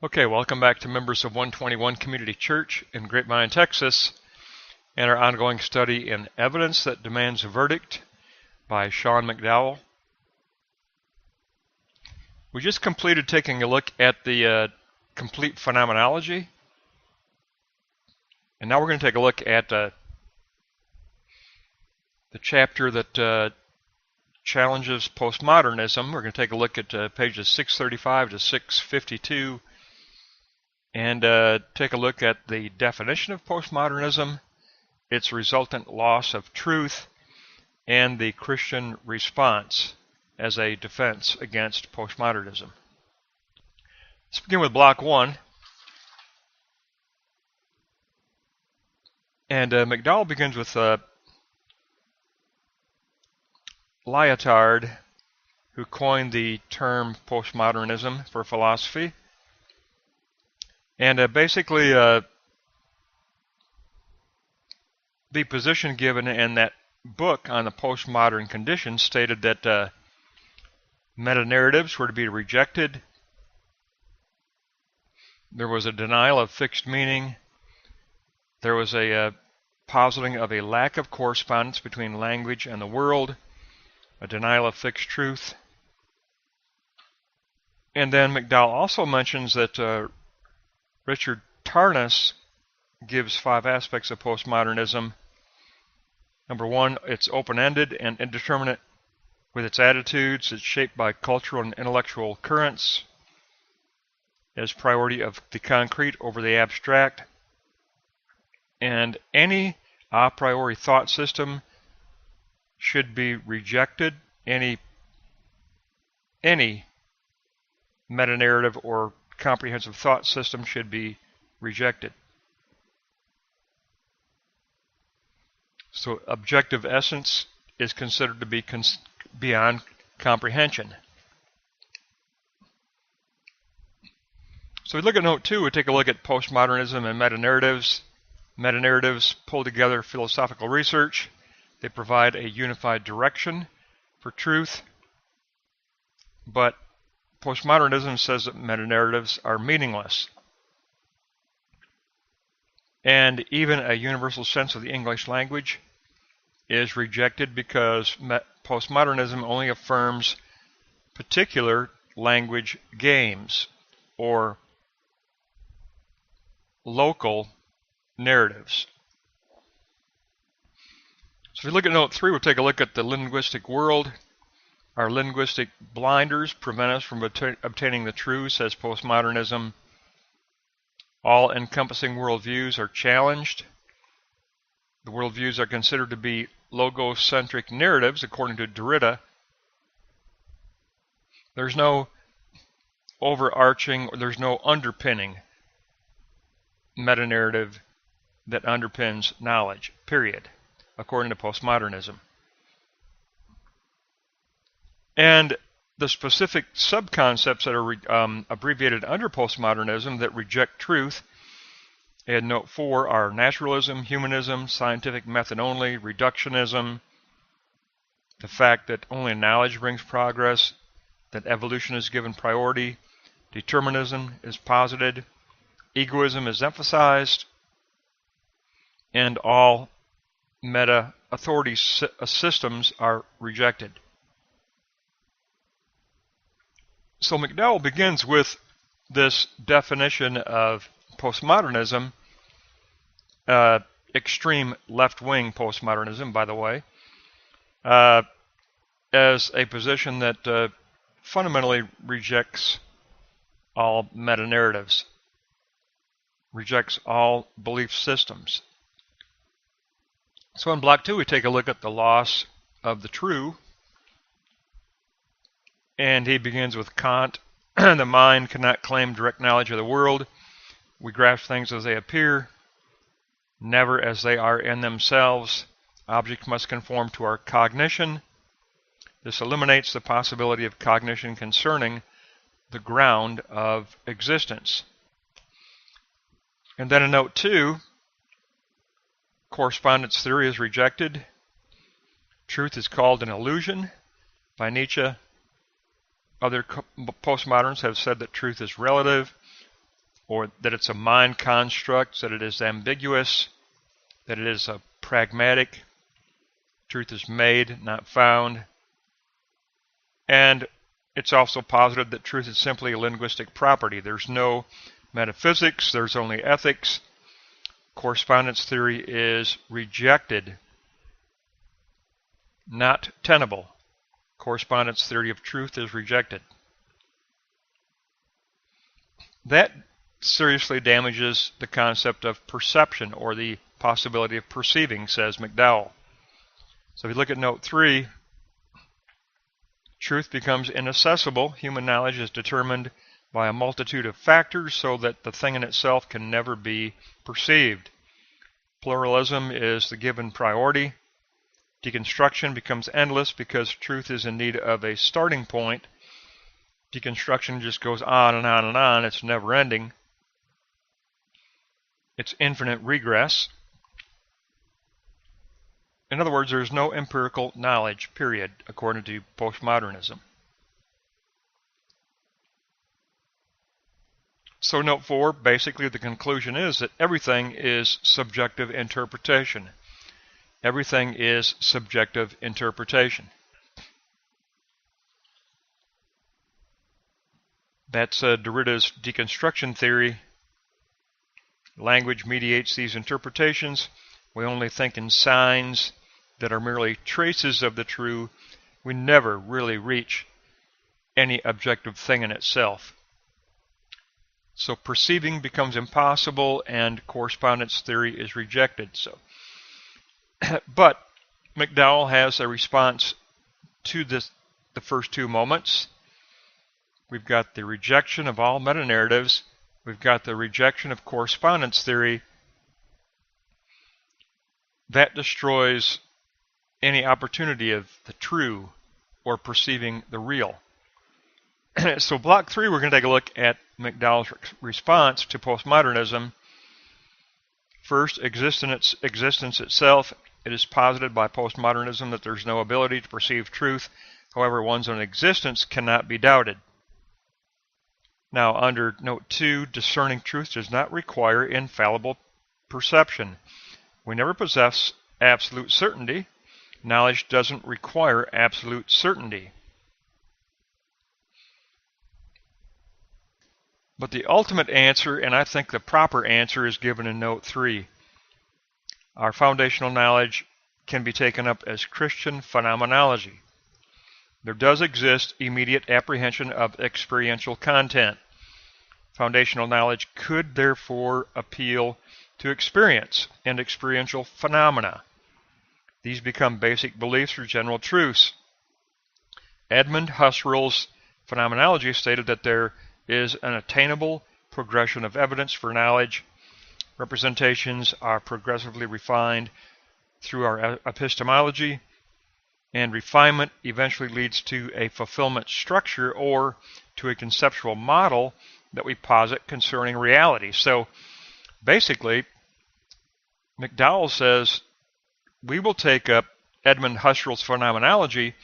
Okay, welcome back to members of 121 Community Church in Grapevine, Texas, and our ongoing study in Evidence That Demands a Verdict by Sean Mcdowell. We just completed taking a look at the complete phenomenology, and now we're going to take a look at the chapter that challenges postmodernism. We're going to take a look at pages 635 to 652 and take a look at the definition of postmodernism, its resultant loss of truth, and the Christian response as a defense against postmodernism. Let's begin with block 1. And Mcdowell begins with Lyotard, who coined the term postmodernism for philosophy. And basically, the position given in that book on the postmodern condition stated that meta-narratives were to be rejected. There was a denial of fixed meaning. There was a positing of a lack of correspondence between language and the world, a denial of fixed truth. And then Mcdowell also mentions that Richard Tarnas gives 5 aspects of postmodernism. Number 1, it's open-ended and indeterminate with its attitudes. It's shaped by cultural and intellectual currents. It has priority of the concrete over the abstract. And any a priori thought system should be rejected. Any meta-narrative or comprehensive thought system should be rejected. So objective essence is considered to be beyond comprehension. So we look at note 2, we take a look at postmodernism and meta-narratives. Meta-narratives pull together philosophical research. They provide a unified direction for truth. But postmodernism says that meta-narratives are meaningless. And even a universal sense of the English language is rejected because postmodernism only affirms particular language games or local narratives. So if we look at note 3, we'll take a look at the linguistic world. Our linguistic blinders prevent us from obtaining the truth, says postmodernism. All-encompassing worldviews are challenged. The worldviews are considered to be logocentric narratives, according to Derrida. There's no overarching, or there's no underpinning meta-narrative that underpins knowledge, period, according to postmodernism. And the specific subconcepts that are abbreviated under postmodernism that reject truth in note 4 are naturalism, humanism, scientific method only, reductionism, the fact that only knowledge brings progress, that evolution is given priority, determinism is posited, egoism is emphasized, and all meta-authority systems are rejected. So Mcdowell begins with this definition of postmodernism, extreme left-wing postmodernism, by the way, as a position that fundamentally rejects all meta-narratives, rejects all belief systems. So in block 2, we take a look at the loss of the true. And he begins with Kant. The mind cannot claim direct knowledge of the world. We grasp things as they appear, never as they are in themselves. Objects must conform to our cognition. This eliminates the possibility of cognition concerning the ground of existence. And then in note 2, correspondence theory is rejected. Truth is called an illusion by Nietzsche. Other postmoderns have said that truth is relative. or that it's a mind construct, that it is ambiguous, that it is a pragmatic. Truth is made, not found. And it's also posited that truth is simply a linguistic property. There's no metaphysics, there's only ethics. Correspondence theory is rejected, not tenable. Correspondence theory of truth is rejected. That seriously damages the concept of perception, or the possibility of perceiving, says Mcdowell. So if you look at note 3, truth becomes inaccessible. Human knowledge is determined by a multitude of factors so that the thing in itself can never be perceived. Pluralism is the given priority. Deconstruction becomes endless because truth is in need of a starting point. Deconstruction just goes on and on and on. It's never ending. It's infinite regress. In other words, there's no empirical knowledge, period, according to postmodernism. So note 4, basically the conclusion is that everything is subjective interpretation. Everything is subjective interpretation. That's Derrida's deconstruction theory. Language mediates these interpretations. We only think in signs that are merely traces of the true. We never really reach any objective thing in itself. So perceiving becomes impossible and correspondence theory is rejected. But Mcdowell has a response to the first two moments. We've got the rejection of all meta-narratives. We've got the rejection of correspondence theory. That destroys any opportunity of the true or perceiving the real. So block 3, we're going to take a look at Mcdowell's response to postmodernism. First, existence itself. It is posited by postmodernism that there's no ability to perceive truth. However, one's own existence cannot be doubted. Now, under note 2, discerning truth does not require infallible perception. We never possess absolute certainty. Knowledge doesn't require absolute certainty. But the ultimate answer, and I think the proper answer, is given in note 3. Our foundational knowledge can be taken up as Christian phenomenology. There does exist immediate apprehension of experiential content. Foundational knowledge could therefore appeal to experience and experiential phenomena. These become basic beliefs or general truths. Edmund Husserl's phenomenology stated that there is an attainable progression of evidence for knowledge. Representations are progressively refined through our epistemology, and refinement eventually leads to a fulfillment structure or to a conceptual model that we posit concerning reality. So basically, Mcdowell says we will take up Edmund Husserl's phenomenology,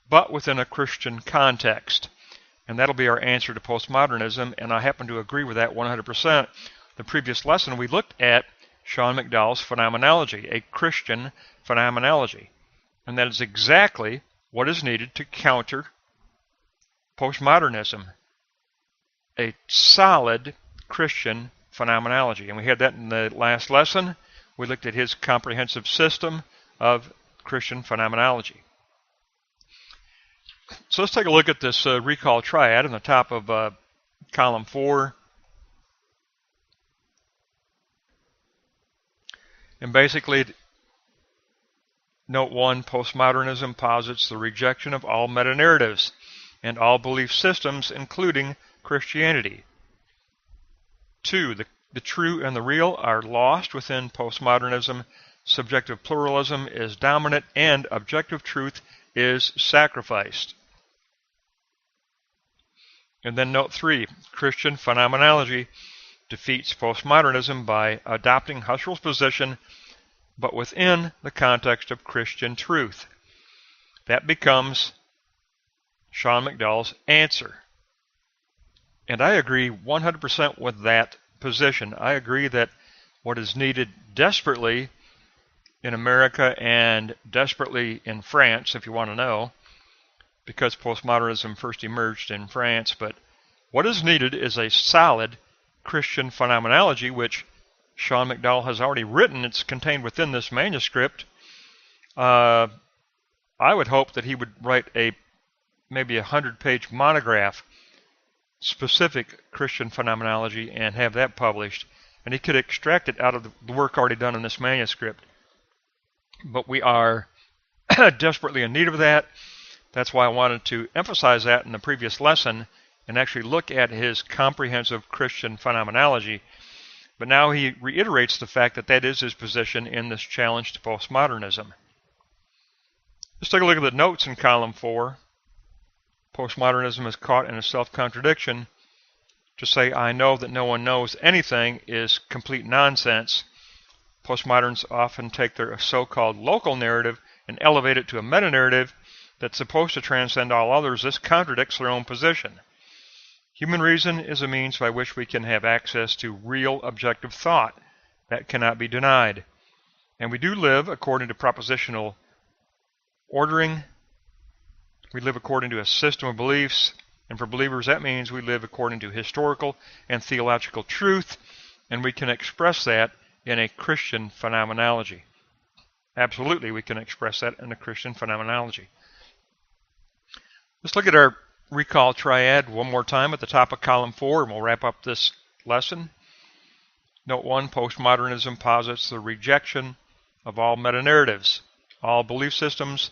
but within a Christian context. And that'll be our answer to postmodernism, and I happen to agree with that 100%. The previous lesson, we looked at Sean McDowell's phenomenology, a Christian phenomenology. And that is exactly what is needed to counter postmodernism, a solid Christian phenomenology. And we had that in the last lesson. We looked at his comprehensive system of Christian phenomenology. So let's take a look at this recall triad on the top of column 4. And basically, note 1, postmodernism posits the rejection of all meta-narratives and all belief systems, including Christianity. 2, the true and the real are lost within postmodernism. Subjective pluralism is dominant, and objective truth is sacrificed. And then note 3, Christian phenomenology defeats postmodernism by adopting Husserl's position, but within the context of Christian truth. That becomes Sean McDowell's answer. And I agree 100% with that position. I agree that what is needed desperately in America and desperately in France, if you want to know, because postmodernism first emerged in France, but what is needed is a solid Christian phenomenology, which Sean Mcdowell has already written. It's contained within this manuscript. I would hope that he would write maybe 100-page monograph, specific Christian phenomenology, and have that published. And he could extract it out of the work already done in this manuscript. But we are desperately in need of that. That's why I wanted to emphasize that in the previous lesson and actually look at his comprehensive Christian phenomenology. But now he reiterates the fact that that is his position in this challenge to postmodernism. Let's take a look at the notes in column 4. Postmodernism is caught in a self-contradiction. To say, I know that no one knows anything is complete nonsense. Postmoderns often take their so-called local narrative and elevate it to a meta-narrative that's supposed to transcend all others. This contradicts their own position. Human reason is a means by which we can have access to real objective thought. That cannot be denied. And we do live according to propositional ordering. We live according to a system of beliefs, and for believers that means we live according to historical and theological truth, and we can express that in a Christian phenomenology. Absolutely, we can express that in a Christian phenomenology. Let's look at our recall triad one more time at the top of column 4, and we'll wrap up this lesson. Note 1, postmodernism posits the rejection of all meta-narratives. All belief systems,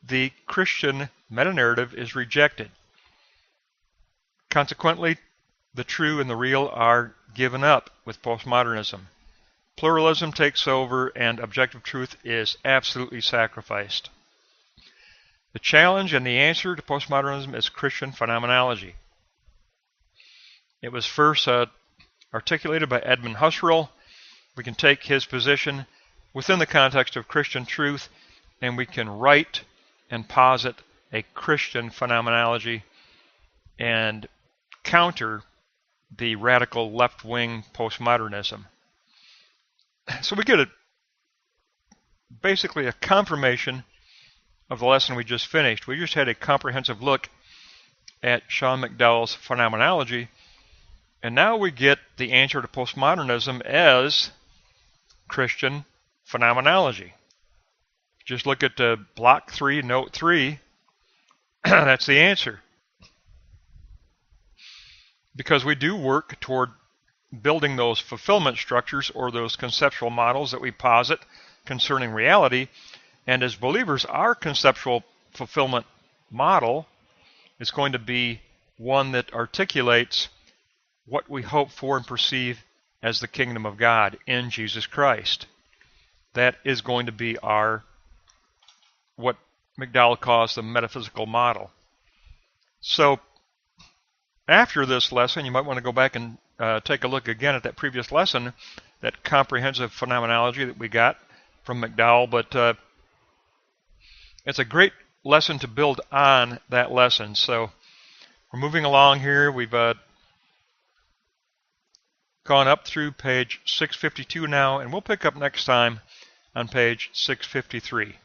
the Christian meta-narrative is rejected. Consequently, the true and the real are given up with postmodernism. Pluralism takes over and objective truth is absolutely sacrificed. The challenge and the answer to postmodernism is Christian phenomenology. It was first articulated by Edmund Husserl. We can take his position within the context of Christian truth, and we can write and posit a Christian phenomenology and counter the radical left-wing postmodernism. So we get basically a confirmation of the lesson we just finished. We just had a comprehensive look at Sean Mcdowell's phenomenology, and now we get the answer to postmodernism as Christian phenomenology. Just look at block 3, note 3. That's the answer. Because we do work toward building those fulfillment structures or those conceptual models that we posit concerning reality. And as believers, our conceptual fulfillment model is going to be one that articulates what we hope for and perceive as the kingdom of God in Jesus Christ. That is going to be what Mcdowell calls the metaphysical model. So after this lesson, you might want to go back and take a look again at that previous lesson, that comprehensive phenomenology that we got from Mcdowell, but it's a great lesson to build on that lesson. So we're moving along here. We've gone up through page 652 now, and we'll pick up next time on page 653.